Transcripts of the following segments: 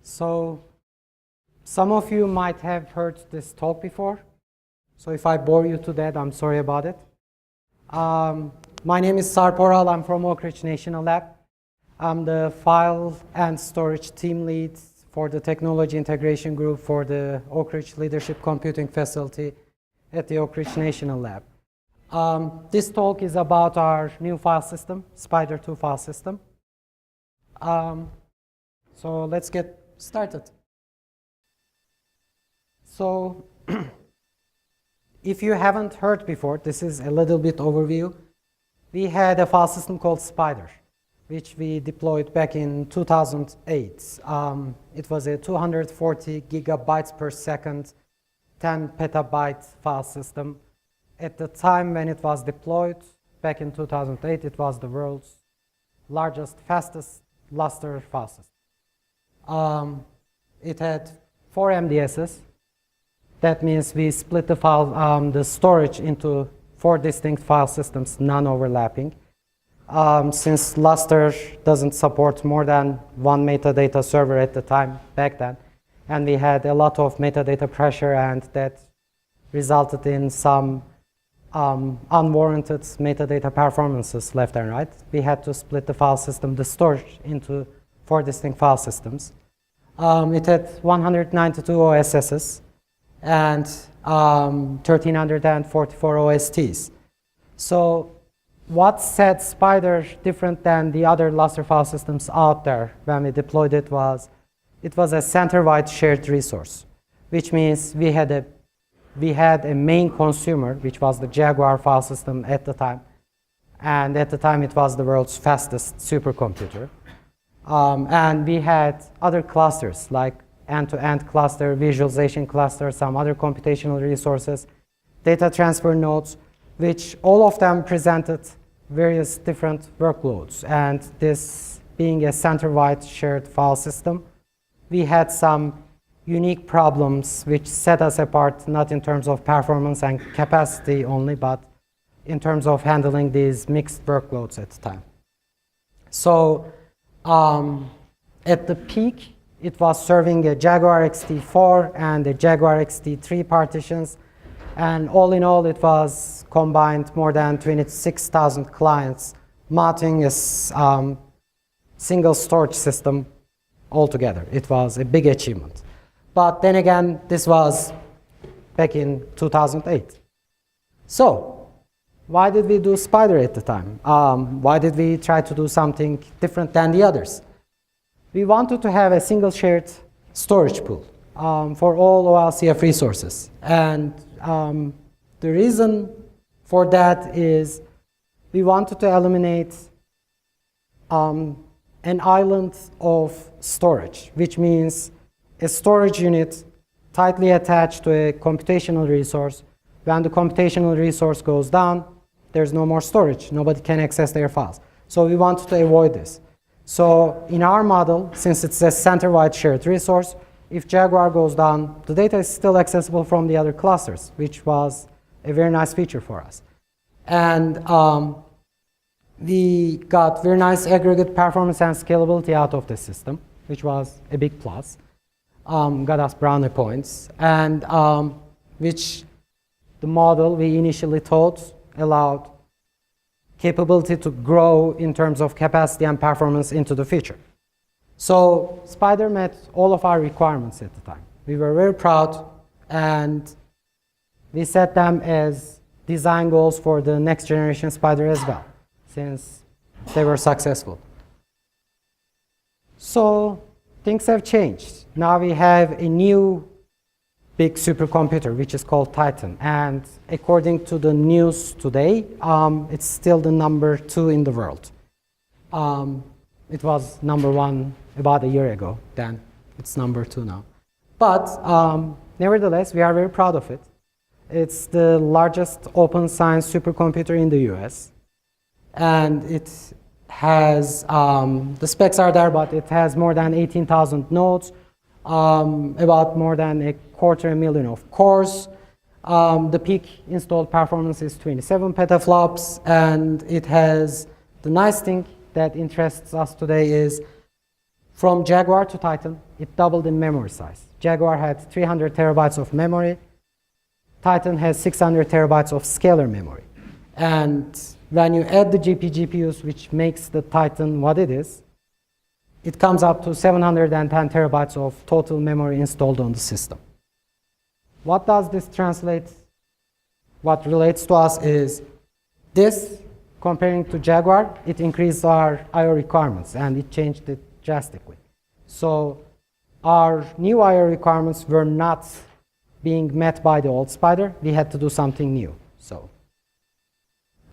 So some of you might have heard this talk before. So if I bore you to that, I'm sorry about it. My name is Sarp Oral. I'm from Oak Ridge National Lab. I'm the file and storage team lead for the technology integration group for the Oak Ridge Leadership Computing Facility at the Oak Ridge National Lab. This talk is about our new file system, Spider 2 file system. So let's get started. So if you haven't heard before, this is a little bit overview. We had a file system called Spider, which we deployed back in 2008. It was a 240 gigabytes per second, 10 petabyte file system. At the time when it was deployed, back in 2008, it was the world's largest, fastest Lustre file system. It had 4 MDSs. That means we split the file, the storage into 4 distinct file systems, non-overlapping. Since Lustre doesn't support more than 1 metadata server at the time back then, and we had a lot of metadata pressure, and that resulted in some unwarranted metadata performances left and right. We had to split the file system, the storage, into 4 distinct file systems. It had 192 OSSs and 1,344 OSTs. So what set Spider different than the other Lustre file systems out there when we deployed it was a center-wide shared resource, which means we had a main consumer, which was the Jaguar file system at the time. And at the time, it was the world's fastest supercomputer. And we had other clusters, like end-to-end cluster, visualization cluster, some other computational resources, data transfer nodes, which all of them presented various different workloads. And this being a center-wide shared file system, we had some unique problems which set us apart, not in terms of performance and capacity only, but in terms of handling these mixed workloads at the time. So at the peak, it was serving a Jaguar XT4 and a Jaguar XT3 partitions. And all in all, it was combined more than 26,000 clients mounting a single storage system altogether. It was a big achievement. But then again, this was back in 2008. So why did we do Spider at the time? Why did we try to do something different than the others? We wanted to have a single shared storage pool for all OLCF resources. And the reason for that is we wanted to eliminate an island of storage, which means a storage unit tightly attached to a computational resource. When the computational resource goes down, there's no more storage. Nobody can access their files. So we wanted to avoid this. So in our model, since it's a center-wide shared resource, if Jaguar goes down, the data is still accessible from the other clusters, which was a very nice feature for us. And we got very nice aggregate performance and scalability out of the system, which was a big plus. Got us brownie points, and which the model we initially thought allowed capability to grow in terms of capacity and performance into the future. So Spider met all of our requirements at the time. We were very proud, and we set them as design goals for the next generation Spider as well, since they were successful. So things have changed. Now we have a new big supercomputer, which is called Titan. And according to the news today, it's still the number 2 in the world. It was number 1 about a year ago. Then it's number 2 now. But nevertheless, we are very proud of it. It's the largest open science supercomputer in the US. And it has, the specs are there, but it has more than 18,000 nodes, about more than 250,000 of cores. The peak installed performance is 27 petaflops, and it has, the nice thing that interests us today is from Jaguar to Titan, it doubled in memory size. Jaguar had 300 terabytes of memory. Titan has 600 terabytes of scalar memory. And when you add the GPUs, which makes the Titan what it is, it comes up to 710 terabytes of total memory installed on the system. What does this translate? What relates to us is this, comparing to Jaguar, it increased our I/O requirements, and it changed it drastically. So our new I/O requirements were not being met by the old Spider. We had to do something new.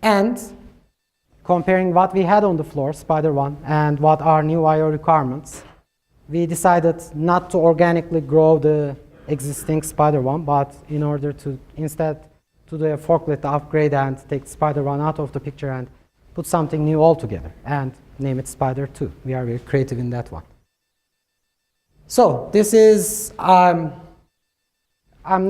And comparing what we had on the floor, Spider 1, and what our new I/O requirements, we decided not to organically grow the existing Spider 1, but in order to instead to do a forklift upgrade and take Spider 1 out of the picture and put something new altogether and name it Spider 2. We are very creative in that one. So this is, I'm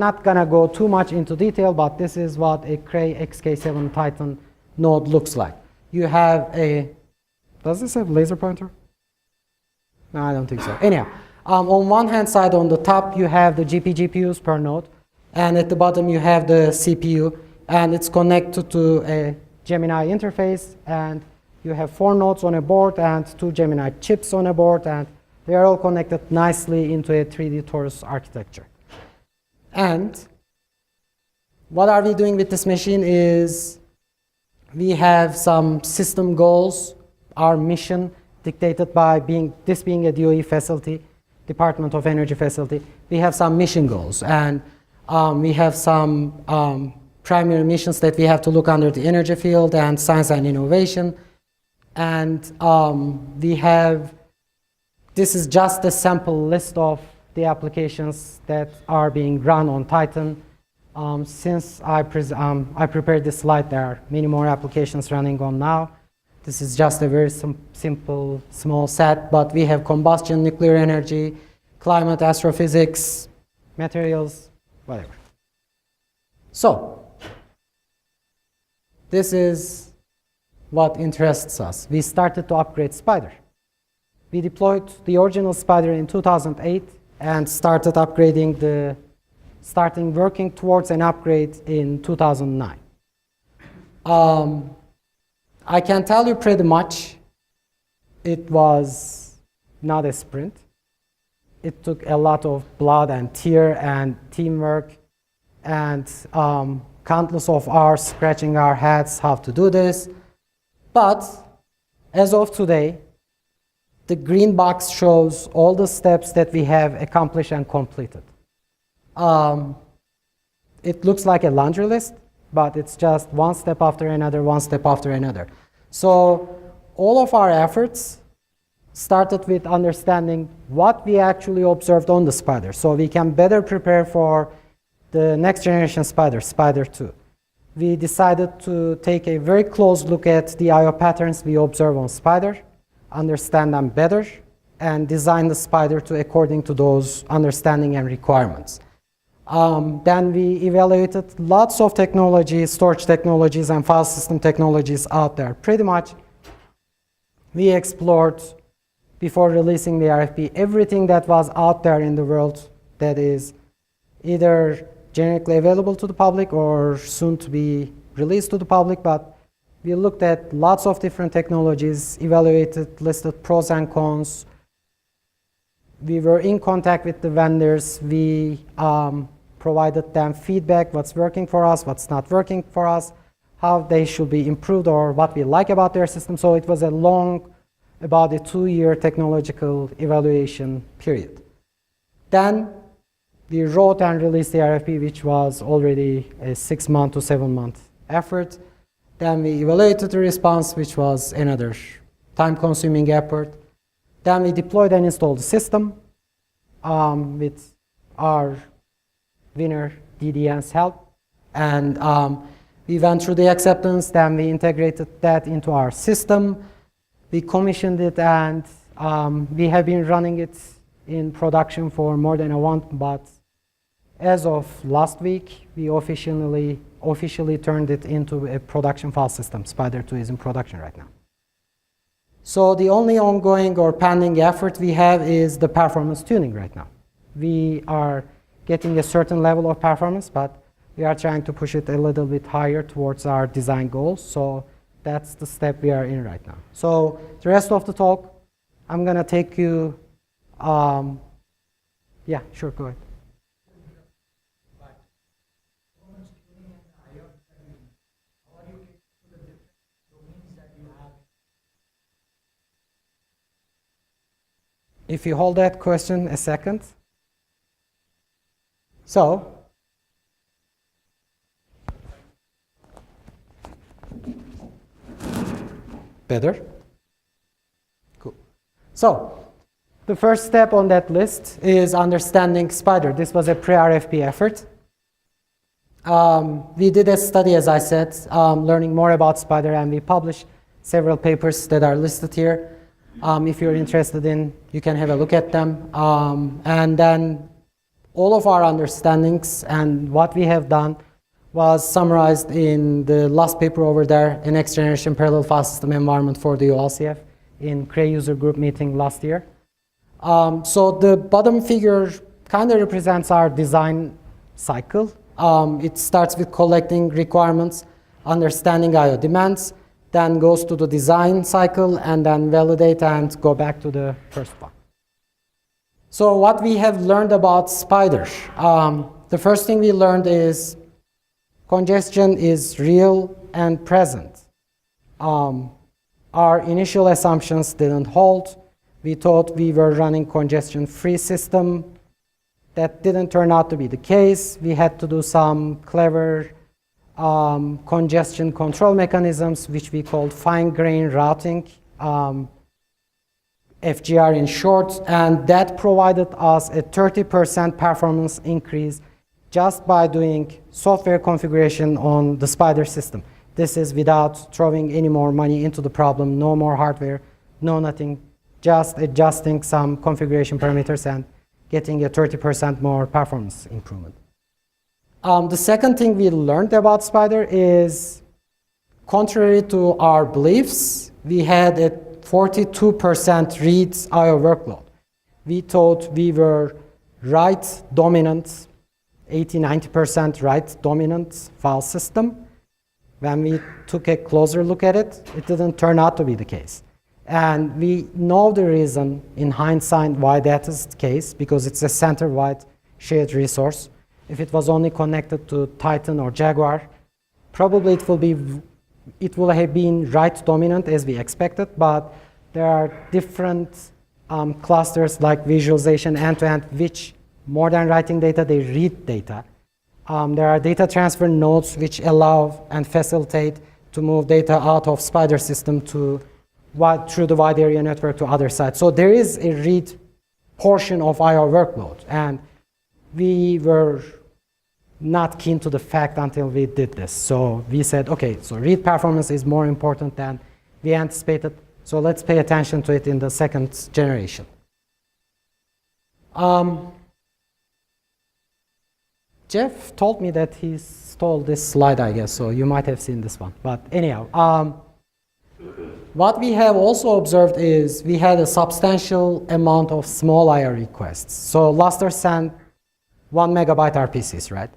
not going to go too much into detail, but this is what a Cray XK7 Titan node looks like. You have a, does this have laser pointer? No, I don't think so. Anyhow, on one hand side, on the top, you have the GPUs per node, and at the bottom, you have the CPU, and it's connected to a Gemini interface, and you have 4 nodes on a board and 2 Gemini chips on a board, and they are all connected nicely into a 3D torus architecture. And what are we doing with this machine is we have some system goals, our mission dictated by this being a DOE facility, Department of Energy facility. We have some mission goals, and we have some primary missions that we have to look under the energy field and science and innovation. And this is just a sample list of the applications that are being run on Titan. Since I prepared this slide, there are many more applications running on now. This is just a very simple, small set, but we have combustion, nuclear energy, climate, astrophysics, materials, whatever. So, this is what interests us. We started to upgrade Spider. We deployed the original Spider in 2008 and started working towards an upgrade in 2009. I can tell you pretty much it was not a sprint. It took a lot of blood and tear and teamwork and countless of hours scratching our heads how to do this. But as of today, the green box shows all the steps that we have accomplished and completed. It looks like a laundry list, but it's just one step after another, one step after another. So all of our efforts started with understanding what we actually observed on the Spider, so we can better prepare for the next generation Spider, Spider 2. We decided to take a very close look at the I/O patterns we observe on Spider, understand them better, and design the Spider according to those understanding and requirements. Then we evaluated lots of technologies, storage technologies, and file system technologies out there. Pretty much, we explored, before releasing the RFP, everything that was out there in the world that is either generically available to the public or soon to be released to the public. But we looked at lots of different technologies, evaluated, listed pros and cons. We were in contact with the vendors. We provided them feedback, what's working for us, what's not working for us, how they should be improved, or what we like about their system. So it was a long, about a 2-year technological evaluation period. Then we wrote and released the RFP, which was already a 6-month to 7-month effort. Then we evaluated the response, which was another time-consuming effort. Then we deployed and installed the system with our winner DDN's help. And we went through the acceptance, then we integrated that into our system. We commissioned it, and we have been running it in production for more than a month, but as of last week, we officially turned it into a production file system. Spider 2 is in production right now. So the only ongoing or pending effort we have is the performance tuning right now. We are getting a certain level of performance, but we are trying to push it a little bit higher towards our design goals. So that's the step we are in right now. So the rest of the talk, I'm going to take you, yeah, sure, go ahead. If you hold that question a second. So, better? Cool. So, the first step on that list is understanding Spider. This was a pre-RFP effort. We did a study, as I said, learning more about Spider, and we published several papers that are listed here. If you're interested in, you can have a look at them. And then all of our understandings and what we have done was summarized in the last paper over there, a next generation parallel file system environment for the OLCF in Cray user group meeting last year. So the bottom figure kind of represents our design cycle. It starts with collecting requirements, understanding I/O demands, then goes to the design cycle, and then validate and go back to the first one. So what we have learned about Spider, the first thing we learned is congestion is real and present. Our initial assumptions didn't hold. We thought we were running congestion-free system. That didn't turn out to be the case. We had to do some clever congestion control mechanisms, which we called fine-grained routing, FGR in short, and that provided us a 30% performance increase just by doing software configuration on the Spider system. This is without throwing any more money into the problem, no more hardware, no nothing, just adjusting some configuration parameters and getting a 30% more performance improvement. The second thing we learned about Spider is, contrary to our beliefs, we had a 42% read I/O workload. We thought we were write dominant, 80–90% write dominant file system. When we took a closer look at it, it didn't turn out to be the case. And we know the reason in hindsight why that is the case, because it's a center-wide shared resource. If it was only connected to Titan or Jaguar, probably it will have been write dominant as we expected, but there are different clusters like visualization end-to-end, which more than writing data, they read data. There are data transfer nodes which allow and facilitate to move data out of Spider system to through the wide area network to other sites. So there is a read portion of our workload, and we were not keen to the fact until we did this. So we said, okay, so read performance is more important than we anticipated, so let's pay attention to it in the second generation. Jeff told me that he stole this slide, I guess, so you might have seen this one. But anyhow, what we have also observed is we had a substantial amount of small I/O requests. So Luster sent 1 megabyte RPCs, right?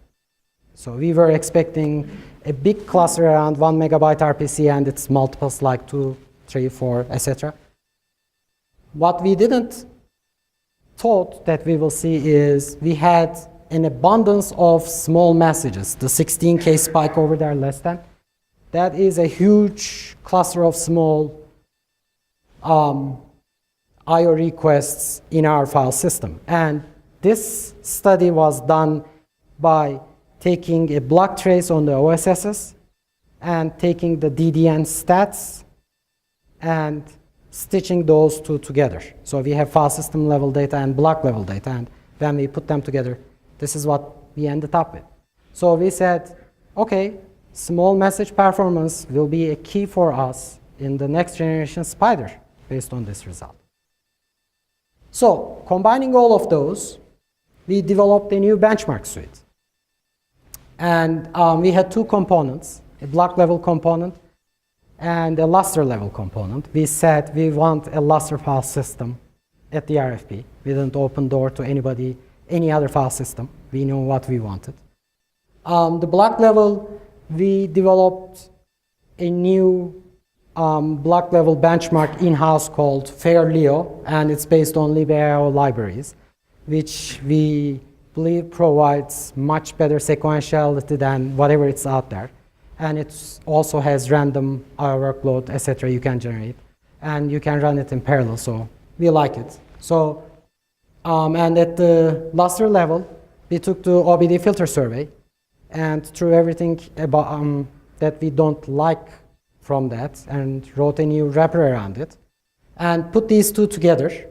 So we were expecting a big cluster around 1 megabyte RPC and its multiples like 2, 3, 4, etc. What we didn't thought that we will see is we had an abundance of small messages. The 16K spike over there less than. That is a huge cluster of small I/O requests in our file system. And this study was done by taking a block trace on the OSSs and taking the DDN stats and stitching those two together. So we have file system level data and block level data, and when we put them together, this is what we ended up with. So we said, okay, small message performance will be a key for us in the next generation Spider based on this result. So combining all of those, we developed a new benchmark suite. And we had two components, a block level component and a lustre level component. We said we want a lustre file system at the RFP. We didn't open door to anybody, any other file system. We knew what we wanted. The block level, we developed a new block level benchmark in-house called FairLeo, and it's based on libIO libraries, which we believe provides much better sequentiality than whatever it's out there. And it also has random workload, etc. you can generate. And you can run it in parallel, so we like it. So, and at the lustre level, we took the OBD filter survey and threw everything about, that we don't like from that and wrote a new wrapper around it and put these two together.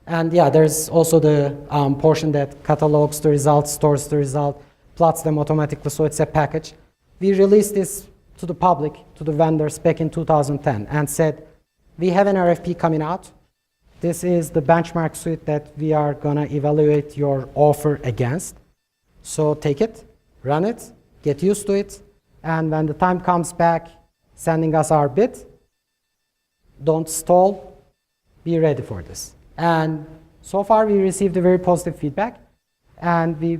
And yeah, there's also the portion that catalogs the results, stores the result, plots them automatically, so it's a package. We released this to the public, to the vendors back in 2010 and said, we have an RFP coming out. This is the benchmark suite that we are gonna evaluate your offer against. So take it, run it, get used to it, and when the time comes back, sending us our bid, don't stall, be ready for this. And so far we received a very positive feedback, and we,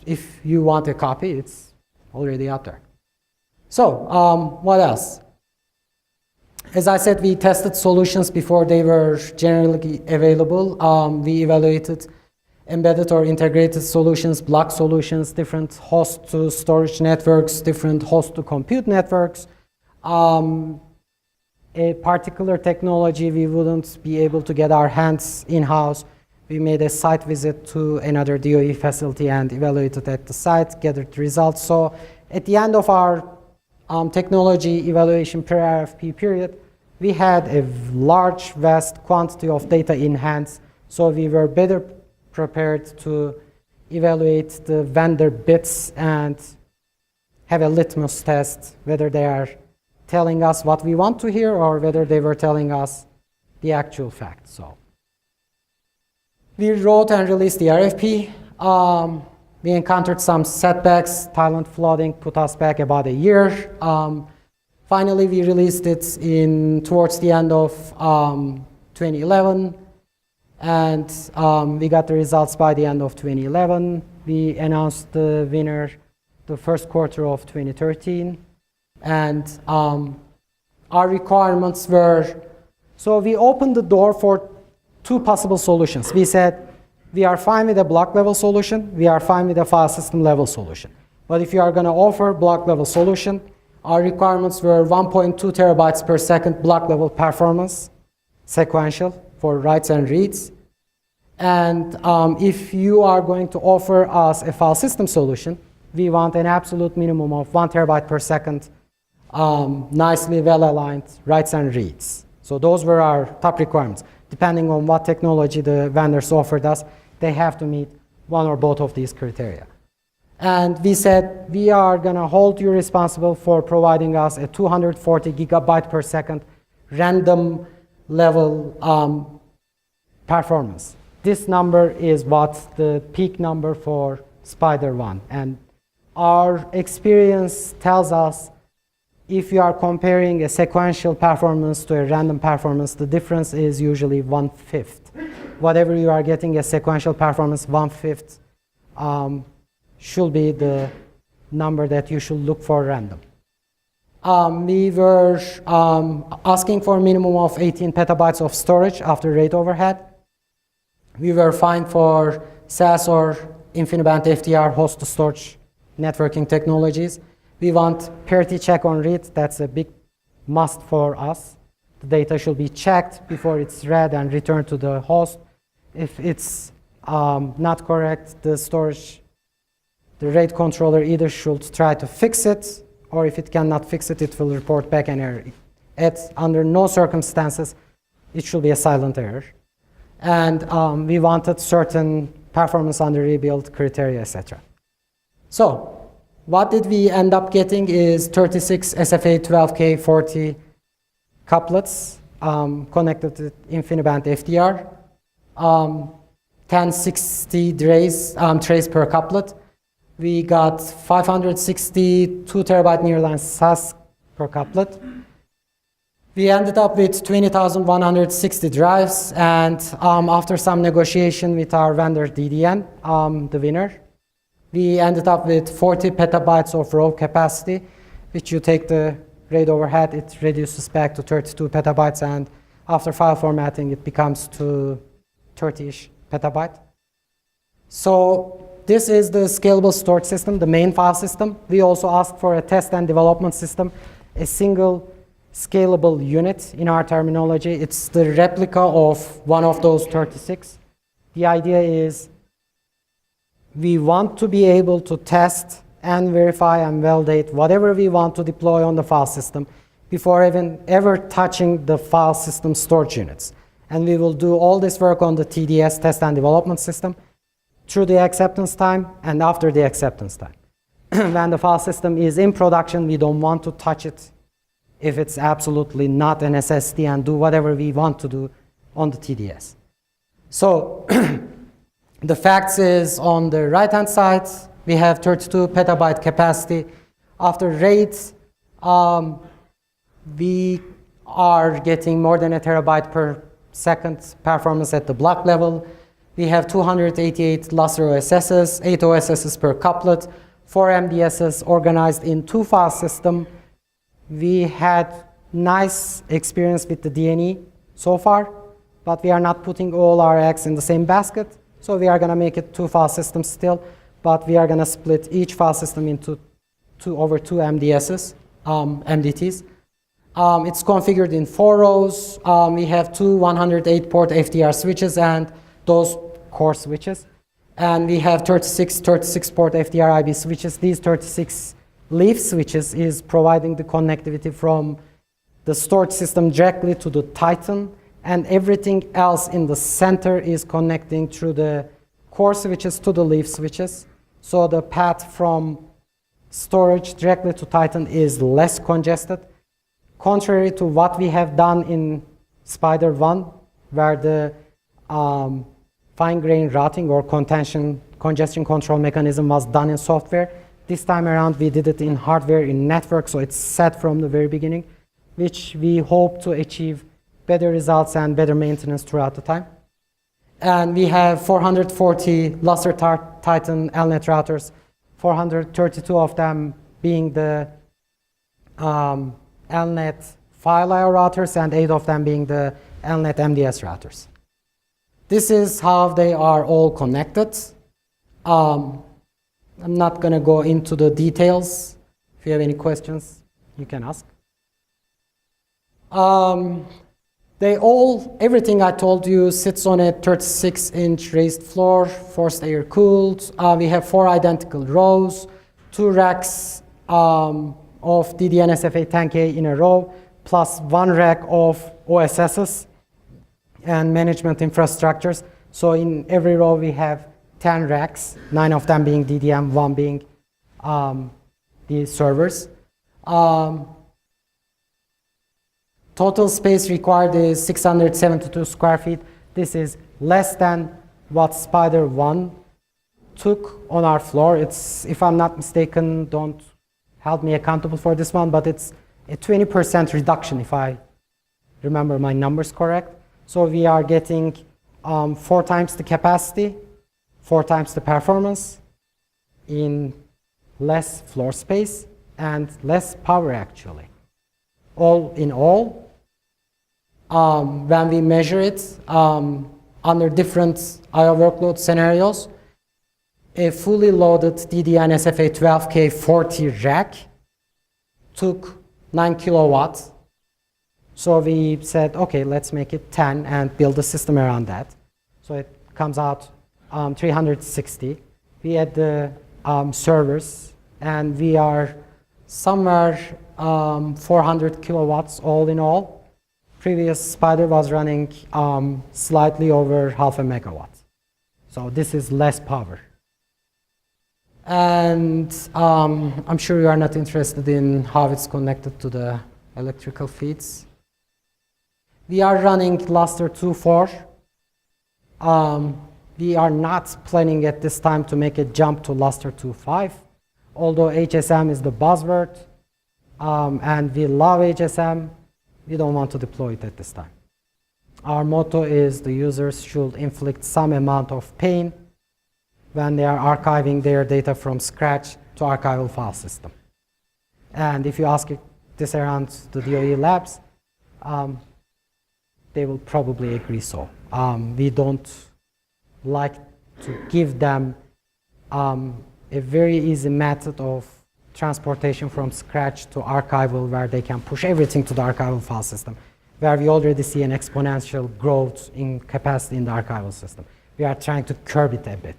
if you want a copy, it's already out there. So what else? As I said, we tested solutions before they were generally available. We evaluated embedded or integrated solutions, block solutions, different host to storage networks, different host to compute networks. A particular technology we wouldn't be able to get our hands in-house. We made a site visit to another DOE facility and evaluated at the site, gathered results. So at the end of our technology evaluation pre-RFP period, we had a large, vast quantity of data in hand, so we were better prepared to evaluate the vendor bids and have a litmus test whether they are telling us what we want to hear or whether they were telling us the actual fact. So we wrote and released the RFP. We encountered some setbacks. Thailand flooding put us back about a year. Finally, we released it towards the end of 2011. And we got the results by the end of 2011. We announced the winner the first quarter of 2013. And our requirements were, so we opened the door for two possible solutions. We said, we are fine with a block level solution. We are fine with a file system level solution. But if you are going to offer block level solution, our requirements were 1.2 terabytes per second block level performance, sequential for writes and reads. And if you are going to offer us a file system solution, we want an absolute minimum of 1 terabyte per second, nicely well-aligned writes and reads. So those were our top requirements. Depending on what technology the vendors offered us, they have to meet one or both of these criteria. And we said, we are going to hold you responsible for providing us a 240 gigabyte per second random level performance. This number is what's the peak number for Spider-1. And our experience tells us if you are comparing a sequential performance to a random performance, the difference is usually 1/5. Whatever you are getting a sequential performance, 1/5 should be the number that you should look for random. We were asking for a minimum of 18 petabytes of storage after RAID overhead. We were fine for SAS or InfiniBand FDR host to storage networking technologies. We want parity check on read. That's a big must for us. The data should be checked before it's read and returned to the host. If it's not correct, the RAID controller either should try to fix it, or if it cannot fix it, it will report back an error. Under no circumstances, it should be a silent error. And we wanted certain performance under rebuild criteria, etc. So what did we end up getting is 36 SFA 12K 40 couplets connected to InfiniBand FDR, 1060 trays per couplet. We got 562 terabyte nearline SAS per couplet. We ended up with 20,160 drives, and after some negotiation with our vendor DDN, the winner, we ended up with 40 petabytes of raw capacity, which you take the RAID overhead, it reduces back to 32 petabytes, and after file formatting, it becomes to 30-ish petabyte. So this is the scalable storage system, the main file system. We also asked for a test and development system, a single scalable unit in our terminology. It's the replica of one of those 36. The idea is we want to be able to test and verify and validate whatever we want to deploy on the file system before even ever touching the file system storage units. And we will do all this work on the TDS, test and development system, through the acceptance time and after the acceptance time. When the file system is in production, we don't want to touch it if it's absolutely not an SSD and do whatever we want to do on the TDS. So the facts is on the right-hand side, we have 32 petabyte capacity. After RAID, we are getting more than a terabyte per second performance at the block level. We have 288 Lustre OSSs, 8 OSSs per couplet, 4 MDSs organized in 2 file systems. We had nice experience with the DNE so far, but we are not putting all our eggs in the same basket. So we are going to make it 2 file systems still, but we are going to split each file system into over 2 MDSs, MDTs. It's configured in 4 rows. We have 2 108-port FDR switches and those core switches. And we have 36-port FDR IB switches. These 36 leaf switches is providing the connectivity from the storage system directly to the Titan, and everything else in the center is connecting through the core switches to the leaf switches. So the path from storage directly to Titan is less congested, contrary to what we have done in Spider 1, where the fine-grained routing or congestion control mechanism was done in software. This time around, we did it in hardware, in network, so it's set from the very beginning, which we hope to achieve better results and better maintenance throughout the time. And we have 440 Lustre Titan LNet routers, 432 of them being the LNet file IO routers, and 8 of them being the LNet MDS routers. This is how they are all connected. I'm not going to go into the details. If you have any questions, you can ask. Everything I told you sits on a 36-inch raised floor, forced air cooled. We have 4 identical rows, 2 racks of DDN SFA 10K in a row, plus 1 rack of OSSs and management infrastructures. So in every row we have 10 racks, 9 of them being DDM, 1 being the servers. Total space required is 672 square feet. This is less than what Spider 1 took on our floor. It's, if I'm not mistaken, don't hold me accountable for this one, but it's a 20% reduction if I remember my numbers correct. So we are getting 4 times the capacity, 4 times the performance in less floor space and less power actually. All in all, when we measure it under different IO workload scenarios, a fully loaded DDN SFA 12K 40 rack took 9 kilowatts. So we said, okay, let's make it 10 and build a system around that. So it comes out 360. We add the servers, and we are somewhere 400 kilowatts all in all. Previous Spider was running slightly over half a megawatt. So this is less power. And I'm sure you are not interested in how it's connected to the electrical feeds. We are running Lustre 2.4. We are not planning at this time to make a jump to Lustre 2.5. Although HSM is the buzzword, and we love HSM, we don't want to deploy it at this time. Our motto is the users should inflict some amount of pain when they are archiving their data from scratch to archival file system. And if you ask this around the DOE labs, they will probably agree so. We don't like to give them a very easy method of transportation from scratch to archival where they can push everything to the archival file system, where we already see an exponential growth in capacity in the archival system. We are trying to curb it a bit.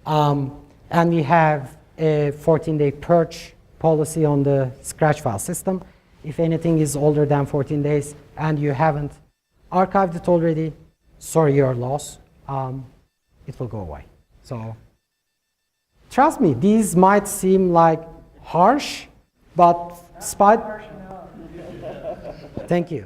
And we have a 14-day purge policy on the scratch file system. If anything is older than 14 days and you haven't archived it already, sorry, your loss. It will go away. So trust me, these might seem like harsh, but thank you.